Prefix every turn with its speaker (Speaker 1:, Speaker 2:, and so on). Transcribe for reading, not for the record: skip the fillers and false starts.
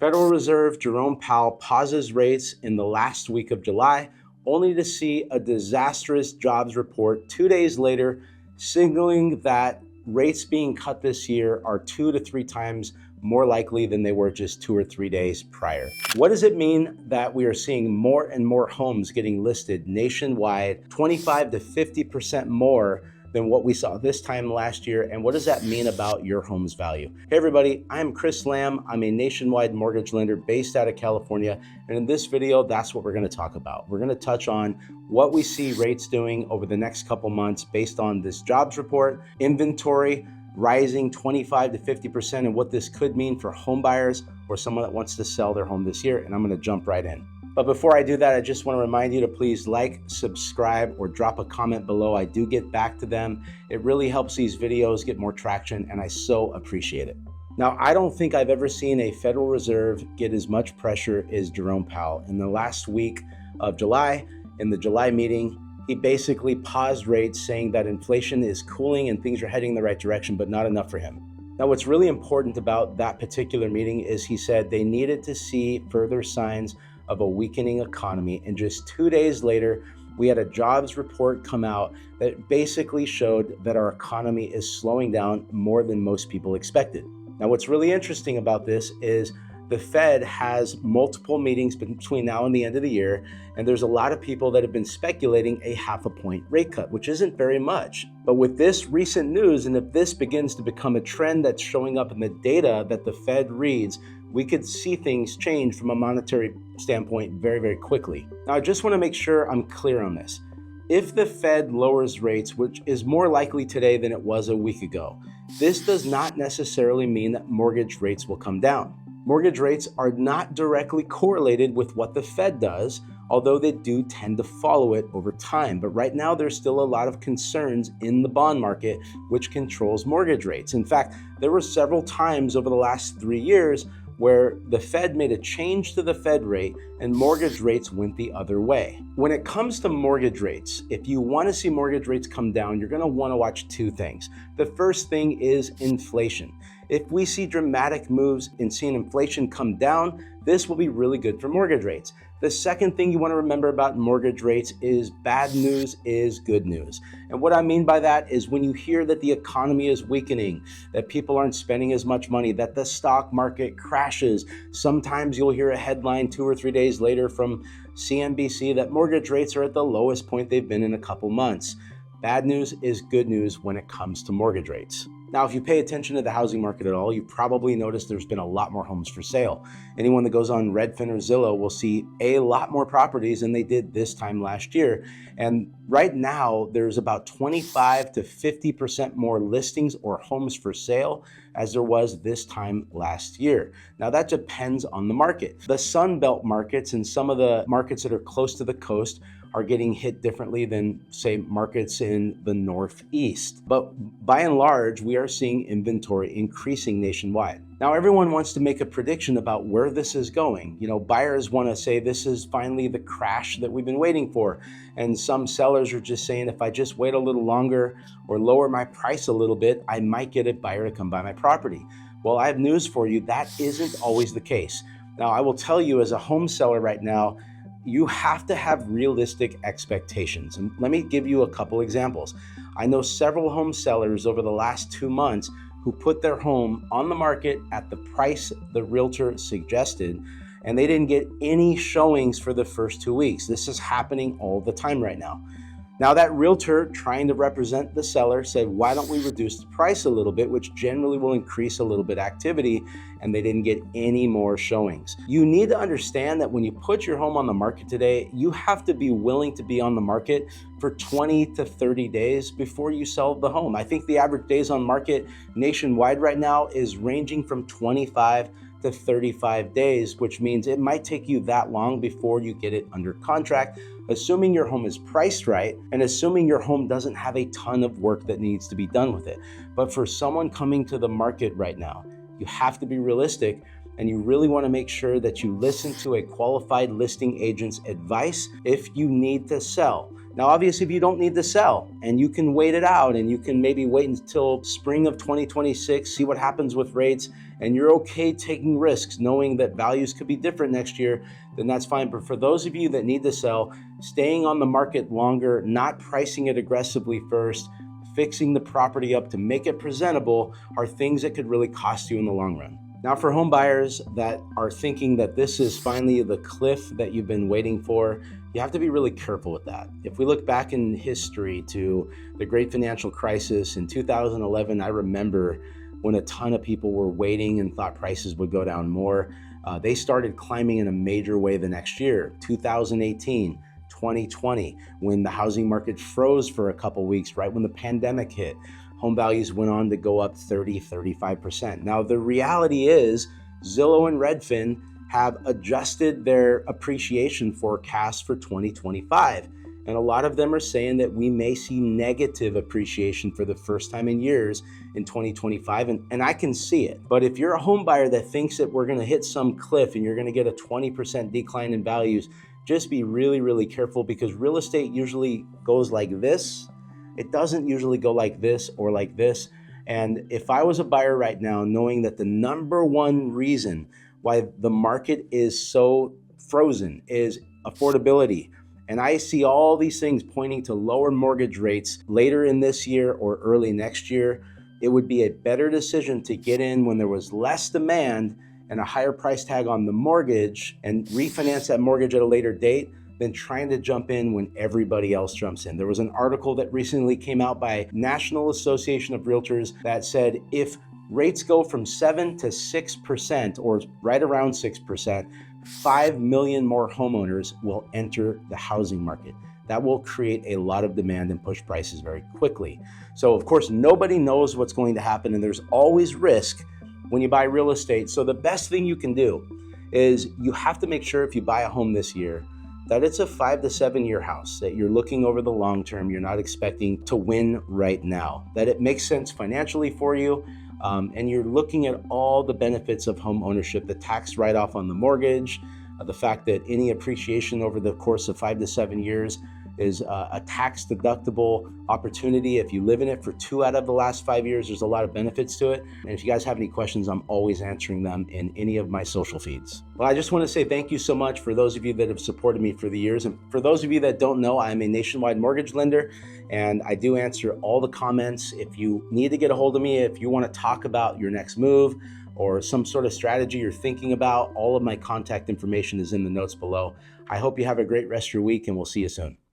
Speaker 1: Federal Reserve Jerome Powell pauses rates in the last week of July, only to see a disastrous jobs report 2 days later, signaling that rates being cut this year are 2 to 3 times more likely than they were just 2 or 3 days prior. What does it mean that we are seeing more and more homes getting listed nationwide, 25 to 50% more than what we saw this time last year, and what does that mean about your home's value? Hey everybody, I'm Lamm. I'm a nationwide mortgage lender based out of California, and in this video, that's what we're going to talk about. We're going to touch on what we see rates doing over the next couple months based on this jobs report, inventory rising 25 to 50%, and what this could mean for home buyers or someone that wants to sell their home this year, and I'm going to jump right in. But before I do that, I just want to remind you to please like, subscribe, or drop a comment below. I do get back to them. It really helps these videos get more traction, and I so appreciate it. Now, I don't think I've ever seen a Federal Reserve get as much pressure as Jerome Powell. In the last week of July, in the July meeting, he basically paused rates, saying that inflation is cooling and things are heading in the right direction, but not enough for him. Now, what's really important about that particular meeting is he said they needed to see further signs of a weakening economy, and just 2 days later, we had a jobs report come out that basically showed that our economy is slowing down more than most people expected. Now, what's really interesting about this is the Fed has multiple meetings between now and the end of the year, and there's a lot of people that have been speculating a 0.5 point rate cut, which isn't very much. But with this recent news, and if this begins to become a trend that's showing up in the data that the Fed reads, we could see things change from a monetary standpoint very, very quickly. Now, I just want to make sure I'm clear on this. If the Fed lowers rates, which is more likely today than it was a week ago, this does not necessarily mean that mortgage rates will come down. Mortgage rates are not directly correlated with what the Fed does, although they do tend to follow it over time. But right now, there's still a lot of concerns in the bond market, which controls mortgage rates. In fact, there were several times over the last 3 years where the Fed made a change to the Fed rate and mortgage rates went the other way. When it comes to mortgage rates, if you want to see mortgage rates come down, you're going to want to watch two things. The first thing is inflation. If we see dramatic moves in seeing inflation come down, this will be really good for mortgage rates. The second thing you want to remember about mortgage rates is bad news is good news. And what I mean by that is when you hear that the economy is weakening, that people aren't spending as much money, that the stock market crashes, sometimes you'll hear a headline 2 or 3 days later from CNBC that mortgage rates are at the lowest point they've been in a couple months. Bad news is good news when it comes to mortgage rates. Now, if you pay attention to the housing market at all, you probably noticed there's been a lot more homes for sale. Anyone that goes on Redfin or Zillow will see a lot more properties than they did this time last year. And right now, there's about 25 to 50% more listings or homes for sale as there was this time last year. Now, that depends on the market. The Sun Belt markets and some of the markets that are close to the coast are getting hit differently than, say, markets in the Northeast. But by and large, we are seeing inventory increasing nationwide. Now, everyone wants to make a prediction about where this is going. You know, buyers want to say this is finally the crash that we've been waiting for. And some sellers are just saying, if I just wait a little longer or lower my price a little bit, I might get a buyer to come buy my property. Well, I have news for you. That isn't always the case. Now, I will tell you as a home seller right now, you have to have realistic expectations. And let me give you a couple examples. I know several home sellers over the last 2 months who put their home on the market at the price the realtor suggested, and they didn't get any showings for the first 2 weeks. This is happening all the time right now. Now, that realtor trying to represent the seller said, why don't we reduce the price a little bit, which generally will increase a little bit activity, and they didn't get any more showings. You need to understand that when you put your home on the market today, you have to be willing to be on the market for 20 to 30 days before you sell the home. I think the average days on market nationwide right now is ranging from 25 to 35 days, which means it might take you that long before you get it under contract, assuming your home is priced right and assuming your home doesn't have a ton of work that needs to be done with it. But for someone coming to the market right now, you have to be realistic, and you really want to make sure that you listen to a qualified listing agent's advice if you need to sell. Now, obviously, if you don't need to sell and you can wait it out and you can maybe wait until spring of 2026, see what happens with rates, and you're okay taking risks, knowing that values could be different next year, then that's fine. But for those of you that need to sell, staying on the market longer, not pricing it aggressively first, fixing the property up to make it presentable are things that could really cost you in the long run. Now, for home buyers that are thinking that this is finally the cliff that you've been waiting for, you have to be really careful with that. If we look back in history to the great financial crisis in 2011, I remember when a ton of people were waiting and thought prices would go down more. They started climbing in a major way the next year, 2018. 2020, when the housing market froze for a couple weeks, right when the pandemic hit, home values went on to go up 35%. Now, the reality is Zillow and Redfin have adjusted their appreciation forecast for 2025. And a lot of them are saying that we may see negative appreciation for the first time in years in 2025. And I can see it. But if you're a home buyer that thinks that we're going to hit some cliff and you're going to get a 20% decline in values, just be really, really careful, because real estate usually goes like this. It doesn't usually go like this or like this. And if I was a buyer right now, knowing that the number one reason why the market is so frozen is affordability, and I see all these things pointing to lower mortgage rates later in this year or early next year, it would be a better decision to get in when there was less demand and a higher price tag on the mortgage and refinance that mortgage at a later date than trying to jump in when everybody else jumps in. There was an article that recently came out by National Association of Realtors that said if rates go from 7 to 6%, or right around 6%, 5 million more homeowners will enter the housing market. That will create a lot of demand and push prices very quickly. So of course, nobody knows what's going to happen, and there's always risk when you buy real estate. So the best thing you can do is you have to make sure if you buy a home this year that it's a 5 to 7 year house, that you're looking over the long term, you're not expecting to win right now, that it makes sense financially for you, and you're looking at all the benefits of home ownership, the tax write-off on the mortgage, the fact that any appreciation over the course of 5 to 7 years is a tax deductible opportunity. If you live in it for 2 out of the last 5 years, there's a lot of benefits to it. And if you guys have any questions, I'm always answering them in any of my social feeds. Well, I just want to say thank you so much for those of you that have supported me for the years. And for those of you that don't know, I'm a nationwide mortgage lender, and I do answer all the comments. If you need to get a hold of me, if you want to talk about your next move or some sort of strategy you're thinking about, all of my contact information is in the notes below. I hope you have a great rest of your week, and we'll see you soon.